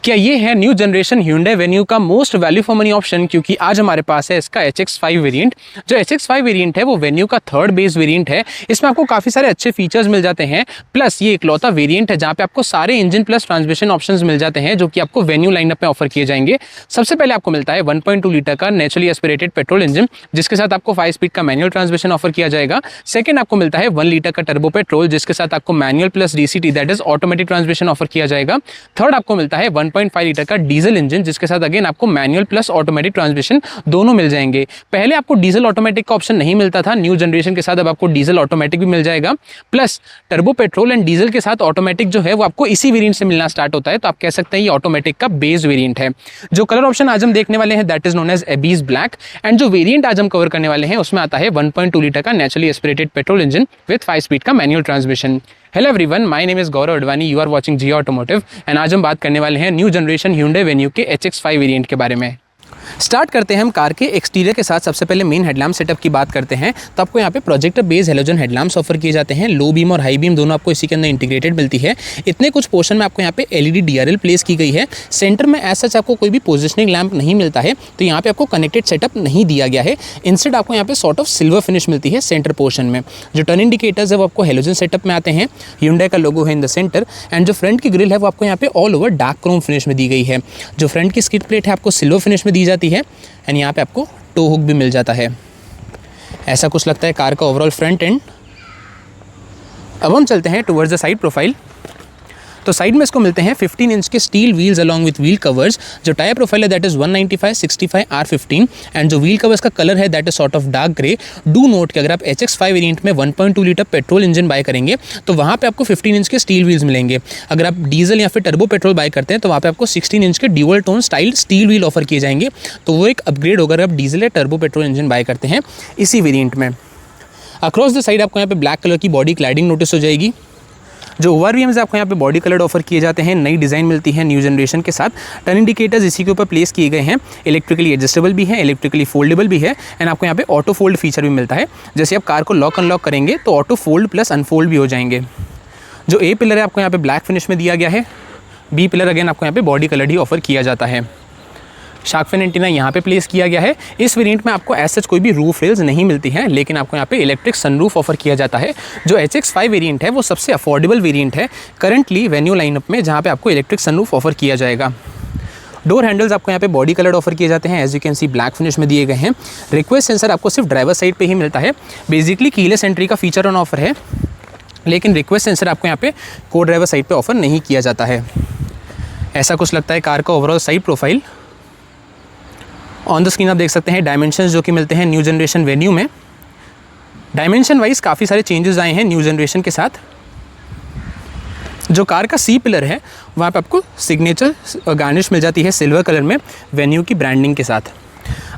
क्या ये है न्यू जनरेशन Hyundai Venue का most value for money option, क्योंकि आज हमारे पास है इसका HX5 वेरिएंट। जो HX5 वेरिएंट है वो Venue का थर्ड बेस वेरिएंट है। इसमें आपको काफ़ी सारे अच्छे फीचर्स मिल जाते हैं, प्लस ये इकलौता वेरिएंट है जहाँ पे आपको सारे इंजन प्लस ट्रांसमिशन ऑप्शंस मिल जाते हैं जो कि आपको Venue लाइनअप में ऑफर किए जाएंगे। सबसे पहले आपको मिलता है 1.2 लीटर का नेचुरली एस्पिरेटेड पेट्रोल इंजन, जिसके साथ आपको 5 स्पीड का मैनुअल ट्रांसमिशन ऑफर किया जाएगा। सेकंड आपको मिलता है 1 लीटर का टर्बो पेट्रोल, जिसके साथ आपको manual plus DCT that is automatic transmission offer किया जाएगा। थर्ड आपको मिलता है 1.5 लीटर का डीजल इंजन, जिसके साथ अगेन आपको मैनुअल प्लस ऑटोमेटिक ट्रांसमिशन दोनों मिल जाएंगे। पहले आपको डीजल ऑटोमेटिक का ऑप्शन नहीं मिलता था, न्यू जनरेशन के साथ अब आपको डीजल ऑटोमेटिक भी मिल जाएगा। Plus turbo petrol and diesel के साथ ऑटोमेटिक जो है वो आपको इसी वेरिएंट से मिलना स्टार्ट होता है, तो आप कह सकते हैं ये ऑटोमेटिक का बेस वेरिएंट है। जो कलर ऑप्शन आज हम देखने वाले हैं that is known as abyss black, and जो वेरिएंट आज हम कवर करने वाले हैं उसमें आता है 1.2 लीटर का naturally aspirated petrol engine with 5 speed का manual transmission. Hello everyone, my name is Gaurav Advani, you are watching Zia automotive and आज हम बात करने वाले हैं न्यू जनरेशन Hyundai Venue के HX5 वेरिएंट के बारे में। स्टार्ट करते हैं हम कार के एक्सटीरियर के साथ। सबसे पहले मेन हेडलैम्प सेटअप की बात करते हैं तो आपको यहाँ पे projector base halogen headlamps offer किए जाते हैं। लो बीम और हाई बीम दोनों आपको इसी के अंदर इंटीग्रेटेड मिलती है। इतने कुछ पोर्शन में आपको यहाँ पे LED DRL प्लेस की गई है। सेंटर में एज सच आपको कोई भी पोजिशनिंग लैंप नहीं मिलता है, तो यहाँ पे आपको कनेक्टेड सेटअप नहीं दिया गया है। इंस्टेड आपको यहाँ पे सॉर्ट ऑफ सिल्वर फिनिश मिलती है सेंटर पोर्शन में। जो टर्न इंडिकेटर्स है वो आपको हेलोजन सेटअप में आते हैं। Hyundai का लोगो है इन द सेंटर, एंड जो फ्रंट की ग्रिल है वो आपको यहाँ पे all over dark Chrome finish में दी गई है। जो फ्रंट की स्किड प्लेट है आपको सिल्वर फिनिश में दी जाती है, एंड यहाँ पे आपको टो हुक भी मिल जाता है। ऐसा कुछ लगता है कार का ओवरऑल फ्रंट एंड। अब हम चलते हैं टुवर्ड्स द साइड प्रोफाइल। तो साइड में इसको मिलते हैं 15 इंच के steel wheels along with wheel covers. जो टायर प्रोफाइल है दैट इज 195/65 R15, एंड जो व्हील कवर्स का कलर है that is sort of dark grey. Do not कि अगर आप HX5 वेरिएंट में 1.2 लीटर पेट्रोल इंजन बाय करेंगे तो वहाँ पे आपको 15 इंच के स्टील व्हील्स मिलेंगे। अगर आप डीजल या फिर टर्बो पेट्रोल बाय करते हैं तो वहाँ पे आपको 16 इंच के dual tone style steel wheel offer किए जाएंगे। तो वो एक अपग्रेड होगा अगर आप डीजल या टर्बो पेट्रोल इंजन बाय करते हैं इसी वेरियंट में। अक्रॉस द साइड आपको यहाँ पे ब्लैक कलर की बॉडी क्लैडिंग नोटिस हो जाएगी। जो ORVMs आपको यहाँ पे बॉडी कलर्ड ऑफर किए जाते हैं, नई डिज़ाइन मिलती है न्यू जनरेशन के साथ। टर्न इंडिकेटर्स इसी के ऊपर प्लेस किए गए हैं। इलेक्ट्रिकली एडजस्टेबल भी है, इलेक्ट्रिकली फोल्डेबल भी है, एंड आपको यहाँ पे ऑटो फोल्ड फीचर भी मिलता है। जैसे आप कार को लॉक अनलॉक करेंगे तो ऑटो फोल्ड प्लस अनफोल्ड भी हो जाएंगे। जो A पिलर है आपको यहाँ पे ब्लैक फिनिश में दिया गया है। B पिलर अगेन आपको यहाँ पे बॉडी कलर्ड ही ऑफर किया जाता है। शार्क फिन एंटीना यहाँ पे प्लेस किया गया है। इस वेरिएंट में आपको एज सच कोई भी रूफ रेल्स नहीं मिलती है, लेकिन आपको यहाँ पे इलेक्ट्रिक सनरूफ ऑफर किया जाता है। जो HX5 वेरिएंट है वो सबसे अफोर्डेबल वेरिएंट है करंटली Venue लाइनअप में, जहाँ पे आपको इलेक्ट्रिक सनरूफ ऑफर किया जाएगा। डोर हैंडल्स आपको यहाँ पे बॉडी कलर्ड ऑफर किए जाते हैं, as you can see black finish में दिए गए हैं। रिक्वेस्ट सेंसर आपको सिर्फ ड्राइवर साइड पे ही मिलता है। बेसिकली कीलेस एंट्री का फीचर ऑन ऑफर है, लेकिन रिक्वेस्ट सेंसर आपको यहाँ पे को ड्राइवर साइड पे ऑफर नहीं किया जाता है। ऐसा कुछ लगता है कार का overall side profile. On the screen आप देख सकते हैं डायमेंशंस जो कि मिलते हैं न्यू जनरेशन Venue में। डायमेंशन वाइज काफ़ी सारे चेंजेस आए हैं न्यू जनरेशन के साथ। जो कार का C पिलर है वहाँ पे आपको सिग्नेचर गार्निश मिल जाती है सिल्वर कलर में Venue की ब्रांडिंग के साथ।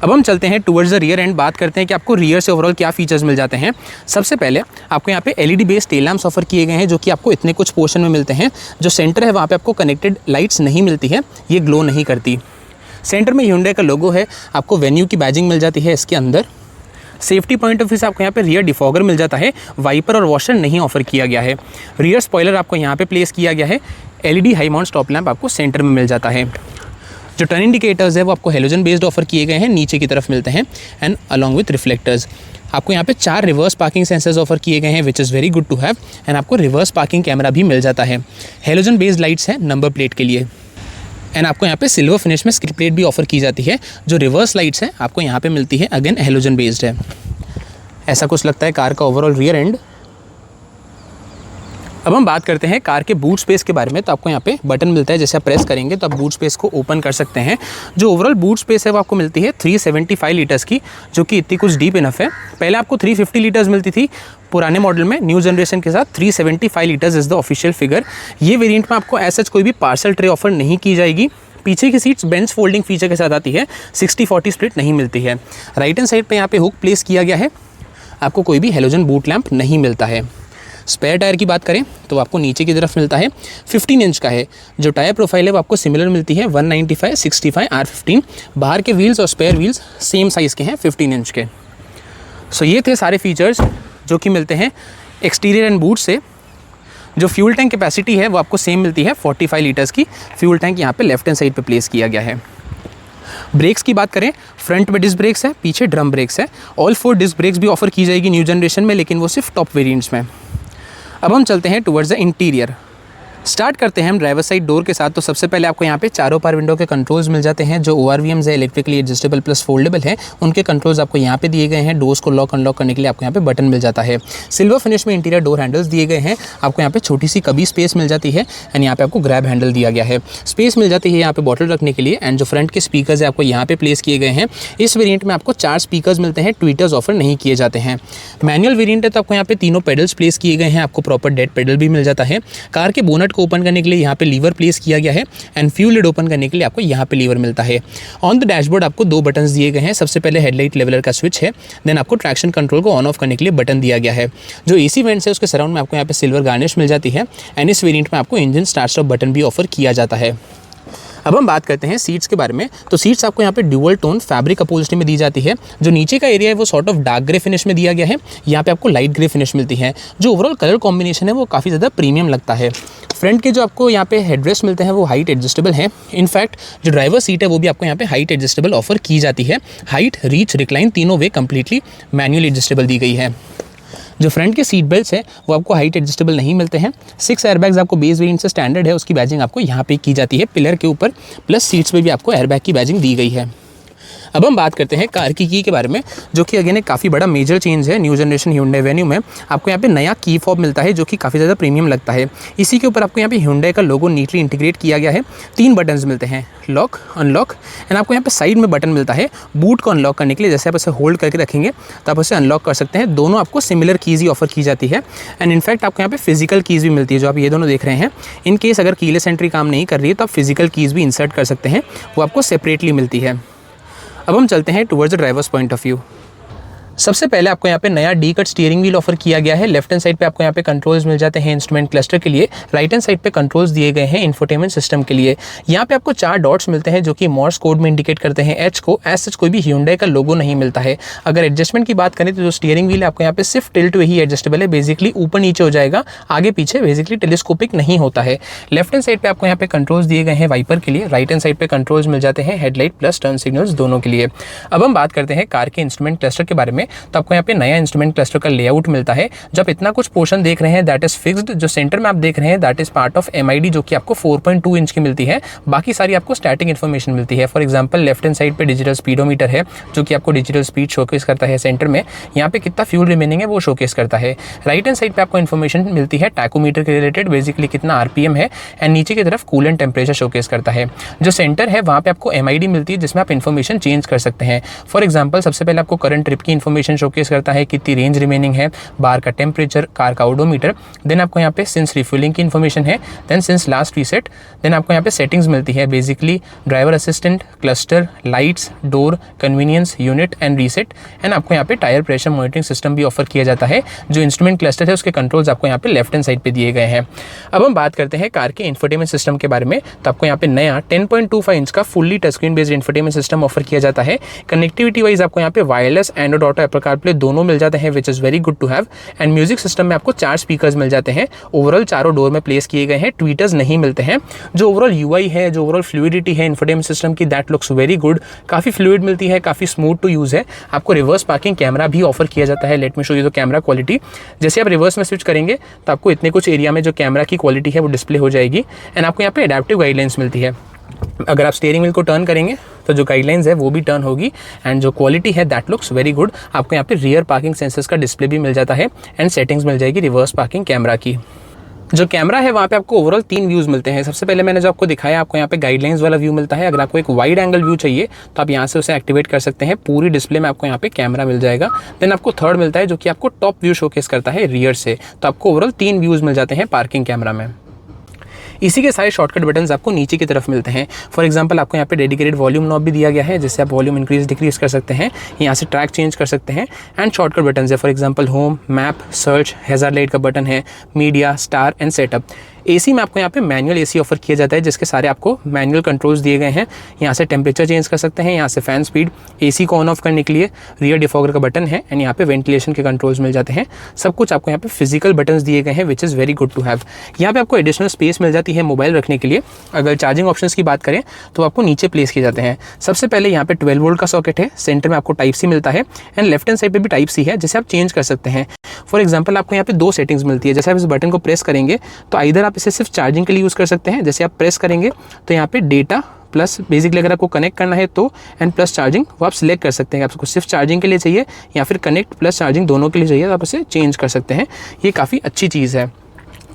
अब हम चलते हैं टुवर्ड्स द रियर एंड, बात करते हैं कि आपको रियर से ओवरऑल क्या फीचर्स मिल जाते हैं। सबसे पहले आपको यहाँ पे LED based tail lamps offer किए गए हैं, जो कि आपको इतने कुछ पोर्शन में मिलते हैं। जो सेंटर है वहाँ पे आपको कनेक्टेड लाइट्स नहीं मिलती है, ये ग्लो नहीं करती। सेंटर में Hyundai का लोगो है, आपको Venue की बैजिंग मिल जाती है इसके अंदर। सेफ्टी पॉइंट ऑफ व्यू से आपको यहाँ पे रियर डिफॉगर मिल जाता है। वाइपर और वॉशर नहीं ऑफर किया गया है। रियर स्पॉइलर आपको यहाँ पे प्लेस किया गया है। LED high mount stop lamp आपको सेंटर में मिल जाता है। जो टर्न इंडिकेटर्स है वो आपको हेलोजन बेस्ड ऑफर किए गए हैं, नीचे की तरफ मिलते हैं, एंड अलॉन्ग विथ रिफ्लेक्टर्स। आपको यहाँ पे 4 रिवर्स पार्किंग सेंसर्स ऑफर किए गए हैं which is very good to have, and आपको रिवर्स पार्किंग कैमरा भी मिल जाता है। हेलोजन बेस्ड लाइट्स हैं नंबर प्लेट के लिए, एंड आपको यहाँ पे सिल्वर फिनिश में स्किड प्लेट भी ऑफर की जाती है। जो रिवर्स लाइट्स हैं आपको यहाँ पे मिलती है, अगेन हेलोजन बेस्ड है। ऐसा कुछ लगता है कार का ओवरऑल रियर एंड। अब हम बात करते हैं कार के बूट स्पेस के बारे में। तो आपको यहाँ पे बटन मिलता है, जैसे आप प्रेस करेंगे तो आप बूट स्पेस को ओपन कर सकते हैं। जो ओवरऑल बूट स्पेस है वो आपको मिलती है 375 लीटर्स की, जो कि इतनी कुछ डीप इनफ है। पहले आपको 350 लीटर्स मिलती थी पुराने मॉडल में, न्यू जनरेशन के साथ 375 litres is the official figure. ये वेरिएंट में आपको ऐसा कोई भी पार्सल ट्रे ऑफर नहीं की जाएगी। पीछे की सीट्स बेंच फोल्डिंग फीचर के साथ आती है। 60-40 स्प्लिट नहीं मिलती है। राइट हैंड साइड पे यहाँ पे हुक प्लेस किया गया है। आपको कोई भी हेलोजन बूट लैंप नहीं मिलता है। स्पेयर टायर की बात करें तो आपको नीचे की तरफ मिलता है, 15 इंच का है। जो टायर प्रोफाइल है वो आपको सिमिलर मिलती है 195/65 R15। बाहर के व्हील्स और स्पेयर व्हील्स सेम साइज़ के हैं, 15 इंच के। सो ये थे सारे फीचर्स जो कि मिलते हैं एक्सटीरियर एंड बूट से। जो फ्यूल टैंक कैपेसिटी है वो आपको सेम मिलती है 45 लीटर्स की फ्यूल टैंक यहाँ पे लेफ्ट हैंड साइड पे प्लेस किया गया है। ब्रेक्स की बात करें, फ्रंट में डिस्क ब्रेक्स है, पीछे ड्रम ब्रेक्स है। ऑल 4 डिस्क ब्रेक्स भी ऑफर की जाएगी न्यू जनरेशन में, लेकिन वो सिर्फ टॉप वेरिएंट्स में। अब हम चलते हैं टुवर्ड्स द इंटीरियर। स्टार्ट करते हैं हम ड्राइवर साइड डोर के साथ। तो सबसे पहले आपको यहाँ पे चारों पावर विंडो के कंट्रोल्स मिल जाते हैं, जो ORVMs है, इलेक्ट्रिकली एडजस्टेबल प्लस फोल्डेबल है, उनके कंट्रोल्स आपको यहाँ पे दिए गए हैं। डोर्स को लॉक अनलॉक करने के लिए आपको यहाँ पे बटन मिल जाता है। सिल्वर फिनिश में इंटीरियर डोर हैंडल्स दिए गए हैं। आपको यहाँ पे छोटी सी कभी स्पेस मिल जाती है एंड यहाँ पे आपको ग्रैब हैंडल दिया गया है। स्पेस मिल जाती है यहाँ पे बॉटल रखने के लिए एंड जो फ्रंट के स्पीकर्स है आपको यहाँ पे प्लेस किए गए हैं। इस वेरियंट में आपको 4 स्पीकर्स मिलते हैं, ट्वीटर्स ऑफर नहीं किए जाते हैं। मैनुअल वेरियंट है तो आपको यहाँ पे तीनों पेडल्स प्लेस किए गए हैं, आपको प्रॉपर डेड पेडल भी मिल जाता है। कार के बोनट को ओपन करने के लिए यहाँ पे लीवर प्लेस किया गया है एंड फ्यूल लिड ओपन करने के लिए आपको यहाँ पे लीवर मिलता है। ऑन द डैशबोर्ड आपको 2 बटन्स दिए गए हैं। सबसे पहले हेडलाइट लेवलर का स्विच है, देन आपको ट्रैक्शन कंट्रोल को ऑन ऑफ करने के लिए बटन दिया गया है। जो एसी वेंट्स है उसके सराउंड में आपको यहाँ पे सिल्वर गार्निश मिल जाती है एंड इस वेरिएंट में आपको इंजन स्टार्ट स्टॉप बटन भी ऑफर किया जाता है। अब हम बात करते हैं सीट्स के बारे में। तो सीट्स आपको यहाँ पे ड्यूअल टोन फैब्रिक अपहोल्स्ट्री में दी जाती है। जो नीचे का एरिया है वो sort of dark grey finish में दिया गया है, यहाँ पे आपको लाइट ग्रे फिनिश मिलती है। जो ओवरऑल कलर कॉम्बिनेशन है वो काफ़ी ज़्यादा प्रीमियम लगता है। फ्रंट के जो आपको यहाँ पे हेडरेस्ट मिलते हैं वो हाइट एडजस्टेबल हैं। इनफैक्ट जो ड्राइवर सीट है वो भी आपको यहाँ पे हाइट एडजस्टेबल ऑफर की जाती है। हाइट, रीच, रिक्लाइन तीनों वे कंप्लीटली मैनुअली एडजस्टेबल दी गई है। जो फ्रंट के सीट बेल्ट्स है वो आपको हाइट एडजस्टेबल नहीं मिलते हैं। 6 एयरबैग्स आपको बेस वेरिएंट से स्टैंडर्ड है, उसकी बैजिंग आपको यहाँ पे की जाती है पिलर के ऊपर, प्लस सीट्स पे भी आपको एयरबैग की बैजिंग दी गई है। अब हम बात करते हैं कार की के बारे में, जो कि अगेन एक काफ़ी बड़ा मेजर चेंज है न्यू जनरेशन Hyundai Venue में। आपको यहाँ पे नया की फॉब मिलता है जो कि काफ़ी ज़्यादा प्रीमियम लगता है। इसी के ऊपर आपको यहाँ पे Hyundai का लोगो नीटली इंटीग्रेट किया गया है। 3 बटन्स मिलते हैं, लॉक, अनलॉक एंड आपको यहाँ पे साइड में बटन मिलता है बूट को अनलॉक करने के लिए। जैसे आप इसे होल्ड करके रखेंगे तो आप उसे अनलॉक कर सकते हैं। दोनों आपको सिमिलर कीज़ ही ऑफर की जाती है एंड इनफैक्ट आपको यहाँ पे फिजिकल कीज़ भी मिलती है, जो आप ये दोनों देख रहे हैं। इन केस अगर कीलेस एंट्री काम नहीं कर रही है तो आप फिजिकल कीज़ भी इंसर्ट कर सकते हैं, वो आपको सेपरेटली मिलती है। अब हम चलते हैं towards the drivers point of view. सबसे पहले आपको यहाँ पे नया D cut steering wheel offer किया गया है। लेफ्ट हैंड साइड पे आपको यहाँ पे कंट्रोल्स मिल जाते हैं इंस्ट्रूमेंट क्लस्टर के लिए। राइट हैंड साइड पे कंट्रोल्स दिए गए हैं इंफोटेनमेंट सिस्टम के लिए। यहाँ पे आपको 4 डॉट्स मिलते हैं जो कि मॉर्स कोड में इंडिकेट करते हैं एच को। एज सच कोई भी Hyundai का लोगो नहीं मिलता है। अगर एडजस्टमेंट की बात करें तो जो स्टीयरिंग व्हील है आपको यहाँ पे सिर्फ टिल्ट ही एडजस्टेबल है, बेसिकली ऊपर नीचे हो जाएगा, आगे पीछे बेसिकली टेलीस्कोपिक नहीं होता है। लेफ्ट हैंड साइड पे आपको यहाँ पे कंट्रोल्स दिए गए हैं वाइपर के लिए। राइट हैंड साइड पे कंट्रोल्स मिल जाते हैं हेडलाइट प्लस टर्न सिग्नल्स दोनों के लिए। अब हम बात करते हैं कार के इंस्ट्रूमेंट क्लस्टर के बारे में। तो आपको यहाँ पे नया इंस्ट्रूमेंट क्लस्टर का लेआउट मिलता है। जब इतना कुछ पोर्शन देख रहे हैं दैट इज फिक्स्ड। जो सेंटर में आप देख रहे हैं that is part of MID जो कि आपको 4.2 इंच की मिलती है। बाकी सारी आपको स्टैटिक इन्फॉर्मेशन मिलती है। For example left hand side पे डिजिटल स्पीडोमीटर है जो कि आपको डिजिटल स्पीड शोकेस करता है सेंटर में। यहाँ पे कितना फ्यूल रिमेनिंग है वो शोकेस करता है। राइट हैंड साइड पे आपको इन्फॉर्मेशन मिलती है टैकोमीटर के रिलेटेड, बेसिकली कितना RPM है एंड नीचे की तरफ कूलेंट टेम्परेचर शोकेस करता है। जो सेंटर है वहाँ पे आपको MID मिलती है जिसमें आप इन्फॉर्मेशन चेंज कर सकते हैं। फॉर एग्जाम्पल सबसे पहले आपको करंट ट्रिप की इन्फॉर्मेशन शोकेस करता है, कितनी रेंज रिमेनिंग है, बार का टेम्परेचर, कार का ओडोमीटर। देन आपको यहाँ पे सिंस रिफ्यूलिंग की इन्फॉर्मेशन है, then since last reset. Then आपको यहाँ पे सेटिंग्स मिलती है, basically driver assistant, cluster, lights, door, convenience unit and reset. And आपको यहाँ पे टायर प्रेशर मॉनिटरिंग सिस्टम भी ऑफर किया जाता है। जो इंस्ट्रूमेंट क्लस्टर है उसके कंट्रोल्स आपको यहाँ पे लेफ्ट हैंड साइड पे दिए गए हैं। अब हम बात करते हैं कार के इंफोटेनमेंट सिस्टम के बारे में। तो आपको यहाँ पे नया 10.25 इंच का fully touch screen based infotainment system offer किया जाता है। कनेक्टिविटी वाइज आपको यहाँ पे wireless Android Auto, Apple CarPlay दोनों मिल जाते हैं, which is very good to have. And music system में आपको 4 स्पीकर्स मिल जाते हैं। ओवरऑल चारों डोर में प्लेस किए गए हैं, ट्वीटर्स नहीं मिलते हैं। जो ओवरऑल UI है, जो ओवरऑल फ्लूइडिटी है इंफोटेनमेंट सिस्टम की, दैट लुक्स वेरी गुड। काफ़ी फ्लूइड मिलती है, काफ़ी स्मूथ टू यूज़ है। आपको रिवर्स पार्किंग कैमरा भी ऑफर किया जाता है। Let me show you the camera quality. जैसे आप रिवर्स में स्विच करेंगे तो आपको इतने कुछ एरिया में जो कैमरा की क्वालिटी है वो डिस्प्ले हो जाएगी। एंड आपको यहाँ पे एडेप्टिव गाइडलाइंस मिलती है। अगर आप स्टीयरिंग व्हील को टर्न करेंगे तो जो गाइडलाइंस है वो भी टर्न होगी एंड जो क्वालिटी है दैट लुक्स वेरी गुड। आपको यहाँ पे रियर पार्किंग सेंसर्स का डिस्प्ले भी मिल जाता है एंड सेटिंग्स मिल जाएगी रिवर्स पार्किंग कैमरा की। जो कैमरा है वहाँ पे आपको ओवरऑल 3 व्यूज़ मिलते हैं। सबसे पहले मैंने जो आपको दिखाया, आपको यहाँ पे गाइडलाइंस वाला व्यू मिलता है। अगर आपको एक वाइड एंगल व्यू चाहिए तो आप यहाँ से उसे एक्टिवेट कर सकते हैं। पूरी डिस्प्ले में आपको यहाँ पे कैमरा मिल जाएगा। देन आपको थर्ड मिलता है जो कि आपको टॉप व्यू शोकेस करता है रियर से। तो आपको ओवरऑल 3 व्यूज़ मिल जाते हैं पार्किंग कैमरा में। इसी के सारे शॉर्टकट बटन्स आपको नीचे की तरफ मिलते हैं। फॉर एग्जांपल आपको यहाँ पे डेडिकेटेड वॉल्यूम नॉब भी दिया गया है, जिससे आप वॉल्यूम इंक्रीज डिक्रीज कर सकते हैं। यहाँ से ट्रैक चेंज कर सकते हैं एंड शॉर्टकट बटन्स है। For example home, map, search, hazard light का बटन है, media, star and setup. AC में आपको यहाँ पे मैनुअल एसी ऑफर किया जाता है, जिसके सारे आपको मैनुअल कंट्रोल्स दिए गए हैं। यहाँ से टेम्परेचर चेंज कर सकते हैं, यहाँ से फैन स्पीड, एसी को ऑन ऑफ करने के लिए रियर डिफॉगर का बटन है, एंड यहाँ पे वेंटिलेशन के कंट्रोल्स मिल जाते हैं। सब कुछ आपको यहाँ पे फिजिकल बटन्स दिए गए हैं, which is very good to have. यहाँ पे आपको एडिशनल स्पेस मिल जाती है मोबाइल रखने के लिए। अगर चार्जिंग ऑप्शंस की बात करें तो आपको नीचे प्लेस किए जाते हैं। सबसे पहले यहाँ पे 12 वोल्ट का सॉकेट है, सेंटर में आपको टाइप सी मिलता है, एंड लेफ्ट हैंड साइड पे भी टाइप सी है, जिसे आप चेंज कर सकते हैं। फॉर एग्जांपल आपको यहाँ पे 2 सेटिंग्स मिलती है। जैसे आप इस बटन को प्रेस करेंगे तो इधर आप इसे सिर्फ चार्जिंग के लिए यूज़ कर सकते हैं। जैसे आप प्रेस करेंगे तो यहाँ पे डेटा प्लस बेसिकली अगर आपको कनेक्ट करना है तो एंड प्लस चार्जिंग वो आप सिलेक्ट कर सकते हैं। आपको सिर्फ चार्जिंग के लिए चाहिए या फिर कनेक्ट प्लस चार्जिंग दोनों के लिए चाहिए तो आप इसे चेंज कर सकते हैं। ये काफ़ी अच्छी चीज़ है।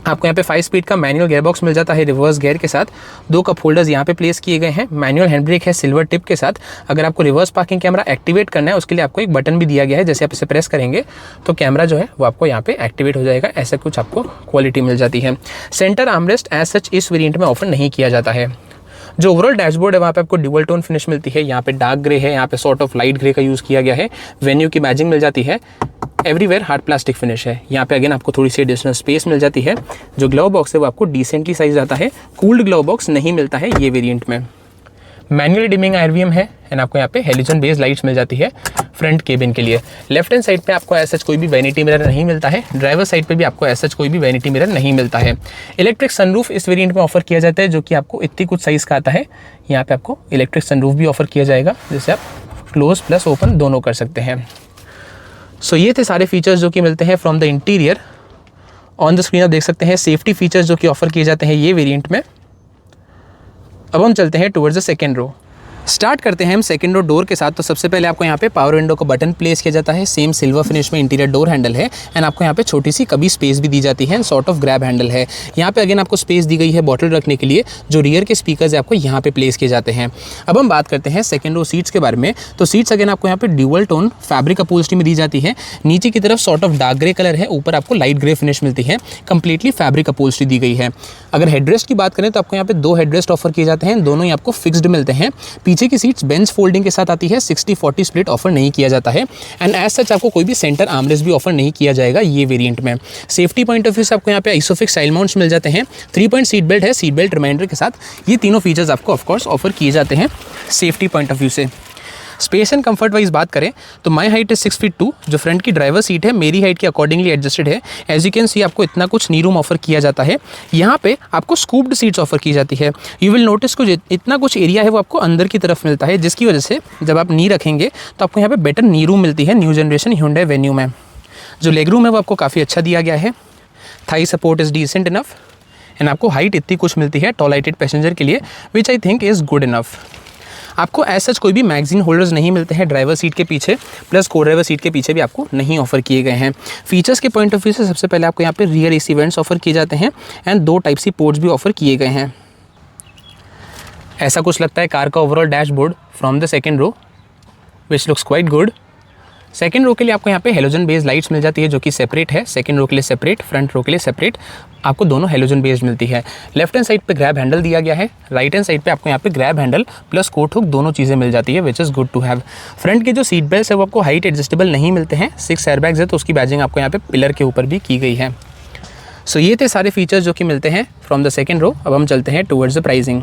आपको यहाँ पे 5 स्पीड का मैनुअल गियर बॉक्स मिल जाता है रिवर्स गियर के साथ। 2 कप होल्डर्स यहाँ पे प्लेस किए गए हैं। मैनुअल हैंड ब्रेक है सिल्वर टिप के साथ। अगर आपको रिवर्स पार्किंग कैमरा एक्टिवेट करना है उसके लिए आपको एक बटन भी दिया गया है। जैसे आप इसे प्रेस करेंगे तो कैमरा जो है वो आपको यहाँ पे एक्टिवेट हो जाएगा। ऐसा कुछ आपको क्वालिटी मिल जाती है। सेंटर आर्मरेस्ट एज सच इस वेरिएंट में ऑफर नहीं किया जाता है। जो ओवरऑल डैशबोर्ड है वहाँ पे आपको ड्यूअल टोन फिनिश मिलती है। यहाँ पे डार्क ग्रे है, यहाँ पे सॉर्ट ऑफ लाइट ग्रे का यूज़ किया गया है। वेन्यू की बैजिंग मिल जाती है। एवरीवेयर हार्ड प्लास्टिक फिनिश है। यहाँ पे अगेन आपको थोड़ी सी एडिशनल स्पेस मिल जाती है। जो ग्लव बॉक्स है वो आपको डिसेंटली साइज आता है। कूल्ड ग्लव बॉक्स नहीं मिलता है ये वेरिएंट में। मैनुअली डिमिंग आरवीएम है, एंड आपको यहाँ पे हेलोजन बेस्ड लाइट्स मिल जाती है फ्रंट केबिन के लिए। लेफ्ट हैंड साइड पे आपको ऐसा कोई भी वैनिटी मिरर नहीं मिलता है। ड्राइवर साइड पे भी आपको ऐसा कोई भी वैनिटी मिरर नहीं मिलता है। इलेक्ट्रिक सनरूफ इस वेरिएंट में ऑफर किया जाता है, जो कि आपको इतनी कुछ साइज़ का आता है। यहाँ पे आपको इलेक्ट्रिक सनरूफ भी ऑफर किया जाएगा, जिसे आप क्लोज प्लस ओपन दोनों कर सकते हैं। सो ये थे सारे फीचर्स जो कि मिलते हैं from the interior. On the screen आप देख सकते हैं सेफ्टी फीचर्स जो कि ऑफर किए जाते हैं ये वेरिएंट में। अब हम चलते हैं towards the second row. Start करते हैं हम सेकंड रो डोर के साथ। तो सबसे पहले आपको यहाँ पे पावर विंडो का बटन प्लेस किया जाता है। सेम सिल्वर फिनिश में इंटीरियर डोर हैंडल है, एंड आपको यहाँ पे छोटी सी कभी स्पेस भी दी जाती है, and sort of grab handle है। यहाँ पे अगेन आपको स्पेस दी गई है बॉटल रखने के लिए। जो रियर के स्पीकर्स है आपको यहाँ पे प्लेस किए जाते हैं। अब हम बात करते हैं सेकंड रो सीट्स के बारे में। तो सीट्स अगेन आपको यहाँ पे ड्यूअल टोन फैब्रिक अपहोल्स्ट्री में दी जाती है। नीचे की तरफ sort of dark grey colour है, ऊपर आपको लाइट ग्रे फिनिश मिलती है। कंप्लीटली फैब्रिक अपहोल्स्ट्री दी गई है। अगर हेडरेस्ट की बात करें तो आपको यहाँ पे 2 हेडरेस्ट ऑफर किए जाते हैं, दोनों ही आपको फिक्स्ड मिलते हैं। पीछे की सीट्स बेंच फोल्डिंग के साथ आती है। 60-40 स्प्लिट ऑफर नहीं किया जाता है, एंड एज सच आपको कोई भी सेंटर आर्मरेस्ट भी ऑफर नहीं किया जाएगा ये वेरिएंट में। सेफ्टी पॉइंट ऑफ व्यू से आपको यहाँ पे आइसोफिक्स साइड माउंट्स मिल जाते हैं। 3 पॉइंट सीट बेल्ट है, सीट बेल्ट रिमाइंडर के साथ। ये तीनों फीचर्स आपको ऑफकोर्स ऑफर किए जाते हैं सेफ्टी पॉइंट ऑफ व्यू से। स्पेस एंड कंफर्ट वाइज बात करें तो माई हाइट इज 6 फीट 2। जो फ्रंट की ड्राइवर सीट है मेरी हाइट के अकॉर्डिंगली एडजस्टेड है। एज यू कैन सी आपको इतना कुछ नी रूम ऑफर किया जाता है। यहाँ पे आपको स्कूप्ड सीट्स ऑफर की जाती है। यू विल नोटिस कुछ इतना कुछ एरिया है वो आपको अंदर की तरफ मिलता है, जिसकी वजह से जब आप नी रखेंगे तो आपको यहाँ पे बेटर नी रूम मिलती है न्यू जनरेशन Hyundai Venue में। जो लेग रूम है वो आपको काफ़ी अच्छा दिया गया है। Thigh support is decent enough, and आपको हाइट इतनी कुछ मिलती है टॉल हाइटेड पैसेंजर के लिए, which I think is good enough. आपको एज सच कोई भी मैगजीन होल्डर्स नहीं मिलते हैं ड्राइवर सीट के पीछे, प्लस को ड्राइवर सीट के पीछे भी आपको नहीं ऑफर किए गए हैं। फीचर्स के पॉइंट ऑफ व्यू से सबसे पहले आपको यहाँ पे रियर एसी वेंट्स ऑफर किए जाते हैं, एंड 2 टाइप सी पोर्ट्स भी ऑफर किए गए हैं। ऐसा कुछ लगता है कार का overall dashboard from the second row, which looks quite good. Second row के लिए आपको यहाँ पे हेलोजन बेस्ड लाइट्स मिल जाती है, जो कि सेपरेट है। सेकेंड रो के लिए सेपरेट, फ्रंट रो के लिए सेपरेट, आपको दोनों हेलोजन बेस्ड मिलती है। लेफ्ट हैंड साइड पे ग्रैब हैंडल दिया गया है। राइट हैंड साइड पे आपको यहाँ पे grab handle plus coat hook दोनों चीज़ें मिल जाती है, which is good to have. Front के जो सीट बेल्ट है वो आपको हाइट एडजस्टेबल नहीं मिलते हैं। 6 एयरबैग्स है, तो उसकी बैजिंग आपको यहाँ पे पिलर के ऊपर भी की गई है। सो ये थे सारे फीचर्स जो कि मिलते हैं फ्रॉम द सेकेंड रो। अब हम चलते हैं टुवर्ड्स द प्राइसिंग।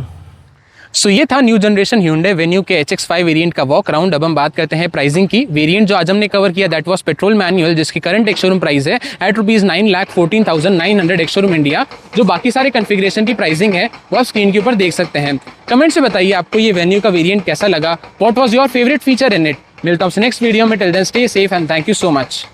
सो ये था न्यू जनरेशन Hyundai Venue के HX5 वेरिएंट का वॉक राउंड। अब हम बात करते हैं प्राइसिंग की। वेरिएंट जो आज हमने कवर किया दैट वाज पेट्रोल मैनुअल, जिसकी करंट एक्स शोरूम प्राइस है एट ₹9,14,900 एक्स शोरूम इंडिया। जो बाकी सारे कॉन्फ़िगरेशन की प्राइसिंग है वो आप स्क्रीन के ऊपर देख सकते हैं। कमेंट से बताइए आपको ये Venue का वेरिएंट कैसा लगा, what was your favourite feature in it. मिलता हूं नेक्स्ट वीडियो में। Till then stay safe and thank you so much.